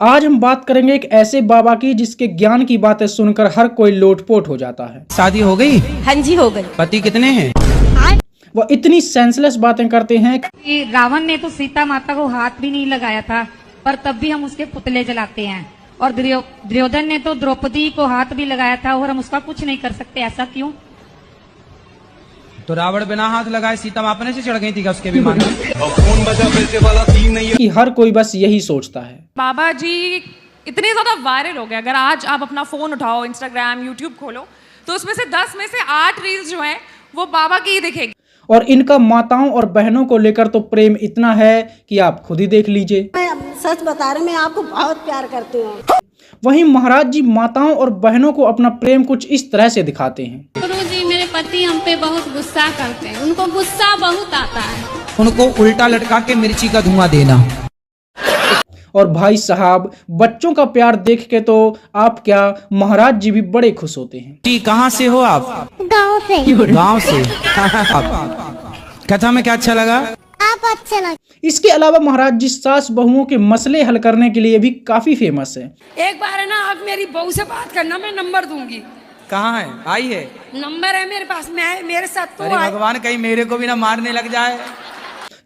आज हम बात करेंगे एक ऐसे बाबा की जिसके ज्ञान की बातें सुनकर हर कोई लोटपोट हो जाता है। शादी हो गई? हाँ जी हो गई। पति कितने हैं? वह इतनी सेंसलेस बातें करते हैं कि रावण ने तो सीता माता को हाथ भी नहीं लगाया था, पर तब भी हम उसके पुतले जलाते हैं। और दुर्योधन ने तो द्रौपदी को हाथ भी लगाया था और हम उसका कुछ नहीं कर सकते, ऐसा क्यों? तो रावण बिना हाथ लगाए सीता माँ अपने से चढ़ गई थी क्या उसके विमान में? कि हर कोई बस यही सोचता है। बाबा जी इतने ज्यादा वायरल हो गए, अगर आज आप अपना फोन उठाओ, इंस्टाग्राम, यूट्यूब खोलो, तो उसमें से 10 में से 8 रील्स जो हैं वो बाबा की ही दिखेगी। और इनका माताओं और बहनों को लेकर तो प्रेम इतना है कि आप खुद ही देख लीजिए। मैं सच बता रही, मैं आपको बहुत प्यार करती हूँ। वहीं महाराज जी माताओं और बहनों को अपना प्रेम कुछ इस तरह से दिखाते हैं। गुरुजी, मेरे पति हम पे बहुत गुस्सा करते हैं, उनको गुस्सा बहुत आता है। उनको उल्टा लटका के मिर्ची का धुआं देना। और भाई साहब, बच्चों का प्यार देख के तो आप क्या, महाराज जी भी बड़े खुश होते हैं। जी कहाँ से हो आप? गाँव से। गाँव से। कथा में क्या अच्छा लगा? आप अच्छे लगे। इसके अलावा महाराज जी सास बहुओं के मसले हल करने के लिए भी काफी फेमस है। एक बार है ना, आप मेरी बहू से बात करना, मैं नंबर दूंगी। कहाँ है? आई है? नंबर है मेरे पास, मैं मेरे साथ तो अरे भगवान, कहीं मेरे को भी ना मारने लग जाए।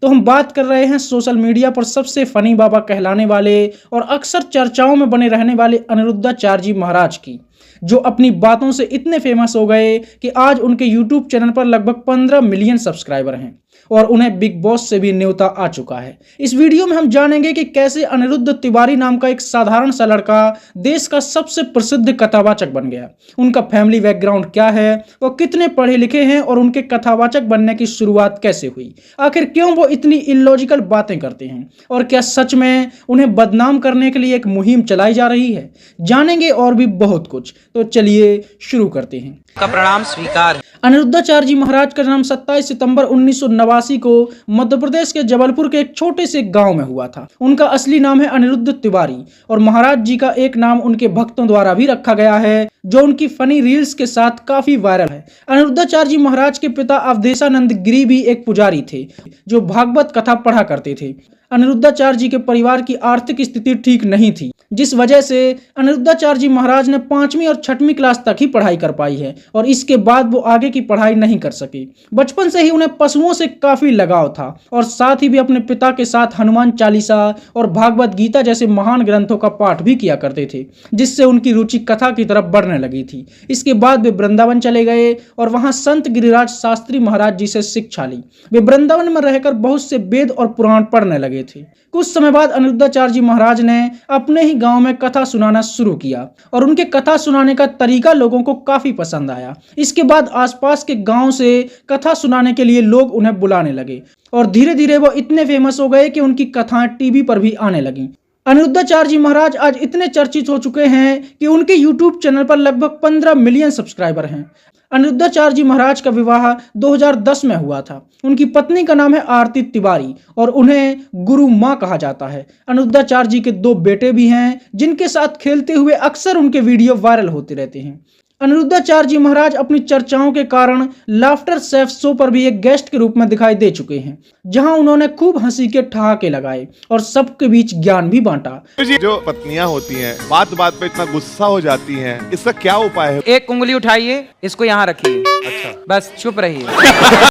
तो हम बात कर रहे हैं सोशल मीडिया पर सबसे फनी बाबा कहलाने वाले और अक्सर चर्चाओं में बने रहने वाले अनिरुद्धाचार्य जी महाराज की, जो अपनी बातों से इतने फेमस हो गए कि आज उनके यूट्यूब चैनल पर लगभग 15 मिलियन सब्सक्राइबर हैं और उन्हें बिग बॉस से भी न्योता आ चुका है। इस वीडियो में हम जानेंगे कि कैसे अनिरुद्ध तिवारी नाम का एक साधारण सा लड़का देश का सबसे प्रसिद्ध कथावाचक बन गया, उनका फैमिली बैकग्राउंड क्या है, वो कितने पढ़े लिखे हैं और उनके कथावाचक बनने की शुरुआत कैसे हुई, आखिर क्यों वो इतनी इलॉजिकल बातें करते हैं और क्या सच में उन्हें बदनाम करने के लिए एक मुहिम चलाई जा रही है। जानेंगे और भी बहुत कुछ, तो चलिए शुरू करते हैं। का प्रणाम स्वीकार। अनिरुद्धाचार्य जी महाराज का जन्म 27 सितंबर 1989 को मध्य प्रदेश के जबलपुर के एक छोटे से गांव में हुआ था। उनका असली नाम है अनिरुद्ध तिवारी और महाराज जी का एक नाम उनके भक्तों द्वारा भी रखा गया है, जो उनकी फनी रील्स के साथ काफी वायरल है। अनिरुद्धाचार्य जी महाराज के पिता अवधेशानंद गिरी भी एक पुजारी थे जो भागवत कथा पढ़ा करते थे। अनिरुद्धाचार्य जी के परिवार की आर्थिक स्थिति ठीक नहीं थी, जिस वजह से अनिरुद्धाचार्य जी महाराज ने 5वीं और 6वीं क्लास तक ही पढ़ाई कर पाई है और इसके बाद वो आगे की पढ़ाई नहीं कर सके। बचपन से ही उन्हें पशुओं से काफी लगाव था और साथ ही भी अपने पिता के साथ हनुमान चालीसा और भागवत गीता जैसे महान ग्रंथों का पाठ भी किया करते थे, जिससे उनकी रुचि कथा की तरफ बढ़ने लगी थी। इसके बाद वे वृंदावन चले गए और वहां संत गिरिराज शास्त्री महाराज जी से शिक्षा ली। वे वृंदावन में रहकर बहुत से वेद और पुराण पढ़ने लगे थे। कुछ समय बाद अनिरुद्धाचार्य जी महाराज ने अपने ही गांव में कथा सुनाना शुरू किया और उनके कथा सुनाने का तरीका लोगों को काफी पसंद आया। इसके बाद आसपास के गांव से कथा सुनाने के लिए लोग उन्हें बुलाने लगे और धीरे धीरे वो इतने फेमस हो गए कि उनकी कथाएं टीवी पर भी आने लगी। अनिरुद्धाचार्य जी महाराज आज इतने चर्चित हो चुके हैं कि उनके यूट्यूब चैनल पर लगभग 15 मिलियन सब्सक्राइबर हैं। अनिरुद्धाचार्य जी महाराज का विवाह 2010 में हुआ था। उनकी पत्नी का नाम है आरती तिवारी और उन्हें गुरु माँ कहा जाता है। अनिरुद्धाचार्य जी के 2 बेटे भी हैं, जिनके साथ खेलते हुए अक्सर उनके वीडियो वायरल होते रहते हैं। अनिरुद्धाचार्य जी महाराज अपनी चर्चाओं के कारण लाफ्टर शेफ शो पर भी एक गेस्ट के रूप में दिखाई दे चुके हैं, जहां उन्होंने खूब हंसी के ठहाके लगाए और सबके बीच ज्ञान भी बांटा। जो पत्नियां होती हैं बात बात पे इतना गुस्सा हो जाती हैं, इसका क्या उपाय है? एक उंगली उठाइए, इसको यहाँ रखिए। अच्छा, बस चुप रहिए।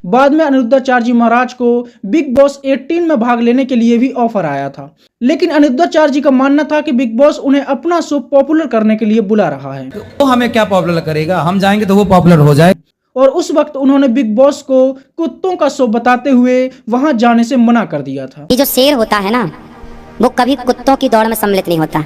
बाद में अनिरुद्धाचार्य जी महाराज को बिग बॉस 18 में भाग लेने के लिए भी ऑफर आया था, लेकिन अनिरुद्धाचार्य जी का मानना था कि बिग बॉस उन्हें अपना शो पॉपुलर करने के लिए बुला रहा है। तो हमें क्या पॉपुलर करेगा, हम जाएंगे तो वो पॉपुलर हो जाए। और उस वक्त उन्होंने बिग बॉस को कुत्तों का शो बताते हुए वहां जाने से मना कर दिया था। ये जो शेर होता है ना, वो कभी कुत्तों की दौड़ में सम्मिलित नहीं होता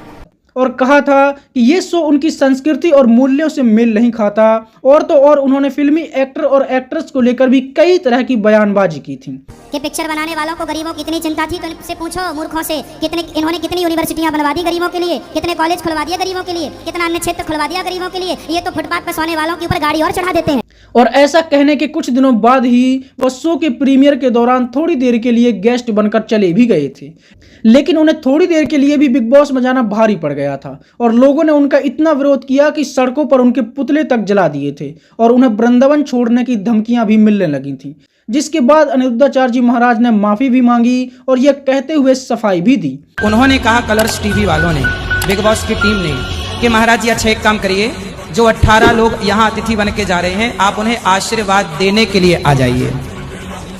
और कहा था कि ये शो उनकी संस्कृति और मूल्यों से मेल नहीं खाता। और तो और उन्होंने फिल्मी एक्टर और एक्ट्रेस को लेकर भी कई तरह की बयानबाजी की थी कि पिक्चर बनाने वालों को गरीबों की इतनी चिंता थी तो इनसे पूछो मूर्खों से, इन्होंने कितनी यूनिवर्सिटियां बनवा दी गरीबों के लिए, कितने कॉलेज खुलवा दिया गरीबों के लिए, कितना अन्य क्षेत्र खुलवा दिया गरीबों के लिए। ये तो फुटपाथ पर सोने वालों के ऊपर गाड़ी और चढ़ा देते हैं। और ऐसा कहने के कुछ दिनों बाद ही वो शो के प्रीमियर के दौरान थोड़ी देर के लिए गेस्ट बनकर चले भी गए थे, लेकिन उन्हें थोड़ी देर के लिए भी बिग बॉस में जाना भारी पड़ गया था और लोगों ने उनका इतना विरोध किया कि सड़कों पर उनके पुतले तक जला दिए थे और उन्हें वृंदावन छोड़ने की धमकियां भी मिलने लगी थी। जिसके बाद अनिरुद्धाचार्य जी महाराज ने माफी भी मांगी और यह कहते हुए सफाई भी दी। उन्होंने कहा, कलर्स टीवी वालों ने बिग बॉस की टीम ने कि महाराज जी अच्छा एक काम करिए, जो 18 लोग यहाँ अतिथि बन के जा रहे हैं, आप उन्हें आशीर्वाद देने के लिए आ जाइए,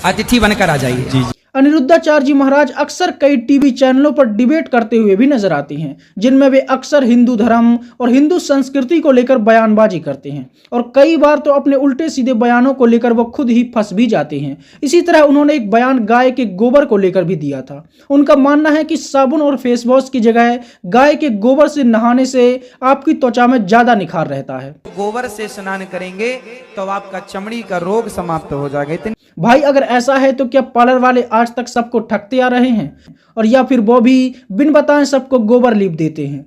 अतिथि बनकर आ जाइए। अनिरुद्धाचार्य जी महाराज अक्सर कई टीवी चैनलों पर डिबेट करते हुए भी नजर आते हैं, जिनमें वे अक्सर हिंदू धर्म और हिंदू संस्कृति को लेकर बयानबाजी करते हैं और कई बार तो अपने उल्टे सीधे बयानों को लेकर वो खुद ही फंस भी जाते हैं। इसी तरह उन्होंने एक बयान गाय के गोबर को लेकर भी दिया था। उनका मानना है कि साबुन और फेस वॉश की जगह गाय के गोबर से नहाने से आपकी त्वचा में ज्यादा निखार रहता है। गोबर से स्नान करेंगे तो आपका चमड़ी का रोग समाप्त हो जाएगा। भाई अगर ऐसा है तो क्या पार्लर वाले आज तक सबको ठगते आ रहे हैं, और या फिर वो भी बिन बताए सबको गोबर लीप देते हैं?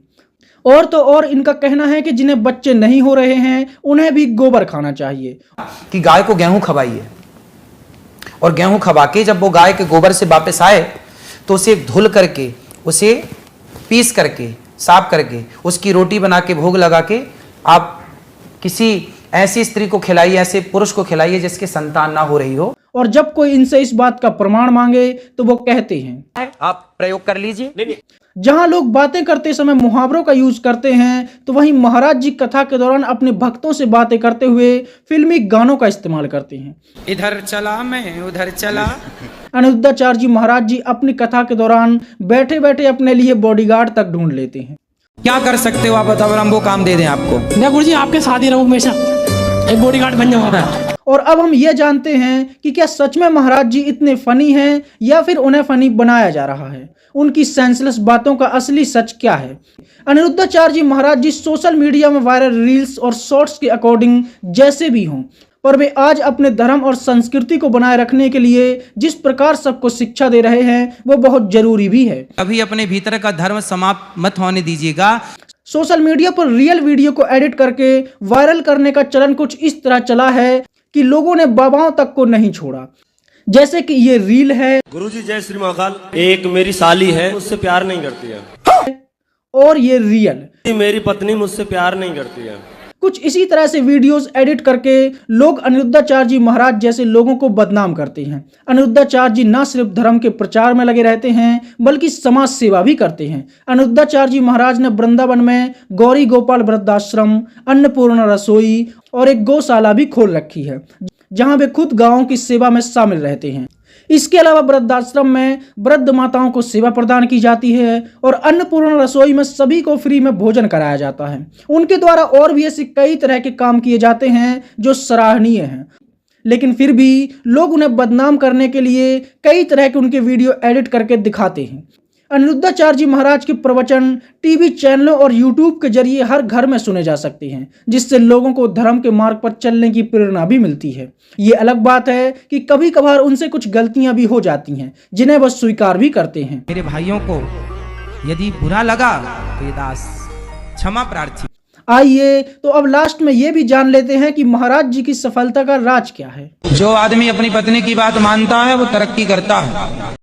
और तो और इनका कहना है कि जिन्हें बच्चे नहीं हो रहे हैं उन्हें भी गोबर खाना चाहिए। कि गाय को गेहूं खवाइए और गेहूं खवा के जब वो गाय के गोबर से वापस आए तो उसे धुल करके, उसे पीस करके, साफ करके उसकी रोटी बना के भोग लगा के आप किसी ऐसी स्त्री को खिलाइए, ऐसे पुरुष को खिलाइए जिसके संतान ना हो रही हो। और जब कोई इनसे इस बात का प्रमाण मांगे तो वो कहते हैं आप प्रयोग कर लीजिए। जहां लोग बातें करते समय मुहावरों का यूज करते हैं, तो वहीं महाराज जी कथा के दौरान अपने भक्तों से बातें करते हुए फिल्मी गानों का इस्तेमाल करते हैं। इधर चला मैं उधर चला। अनिरुद्धाचार्य जी महाराज जी अपनी कथा के दौरान बैठे बैठे अपने लिए बॉडीगार्ड तक ढूंढ लेते हैं। क्या कर सकते हो आप बताओ, हम वो काम दे दें आपको? मैं गुरु जी आपके साथ ही रहूं, हमेशा एक बॉडीगार्ड बन जाऊंगा। और अब हम ये जानते हैं कि क्या सच में महाराज जी इतने फनी हैं या फिर उन्हें फनी बनाया जा रहा है। उनकी सेंसलेस बातों का असली सच क्या है? अनिरुद्धाचार्य जी महाराज जी सोशल मीडिया में वायरल रील्स और शॉर्ट्स के अकॉर्डिंग जैसे भी हों, पर वे आज अपने धर्म और संस्कृति को बनाए रखने के लिए जिस प्रकार सबको शिक्षा दे रहे हैं वो बहुत जरूरी भी है। अभी अपने भीतर का धर्म समाप्त मत होने दीजिएगा। सोशल मीडिया पर रियल वीडियो को एडिट करके वायरल करने का चलन कुछ इस तरह चला है कि लोगों ने बाबाओं तक को नहीं छोड़ा। जैसे कि ये रील है, गुरुजी जय श्री महाकाल, एक मेरी साली है मुझसे प्यार नहीं करती है, और ये रियल मेरी पत्नी मुझसे प्यार नहीं करती है। कुछ इसी तरह से वीडियोस एडिट करके लोग अनिरुद्धाचार्य जी महाराज जैसे लोगों को बदनाम करते हैं। अनिरुद्धाचार्य जी न सिर्फ धर्म के प्रचार में लगे रहते हैं बल्कि समाज सेवा भी करते हैं। अनिरुद्धाचार्य जी महाराज ने वृंदावन में गौरी गोपाल वृद्धाश्रम, अन्नपूर्णा रसोई और एक गौशाला भी खोल रखी है, जहां वे खुद गांवों की सेवा में शामिल रहते हैं। इसके अलावा वृद्धाश्रम में वृद्ध माताओं को सेवा प्रदान की जाती है और अन्नपूर्णा रसोई में सभी को फ्री में भोजन कराया जाता है। उनके द्वारा और भी ऐसे कई तरह के काम किए जाते हैं जो सराहनीय हैं, लेकिन फिर भी लोग उन्हें बदनाम करने के लिए कई तरह के उनके वीडियो एडिट करके दिखाते हैं। अनिरुद्धाचार्य जी महाराज के प्रवचन टीवी चैनलों और यूट्यूब के जरिए हर घर में सुने जा सकते हैं, जिससे लोगों को धर्म के मार्ग पर चलने की प्रेरणा भी मिलती है। ये अलग बात है कि कभी कभार उनसे कुछ गलतियां भी हो जाती हैं, जिन्हें वह स्वीकार भी करते हैं। मेरे भाइयों को यदि बुरा लगा तो ये दास क्षमा प्रार्थी। आइए तो अब लास्ट में ये भी जान लेते हैं कि महाराज जी की सफलता का राज क्या है। जो आदमी अपनी पत्नी की बात मानता है वो तरक्की करता है।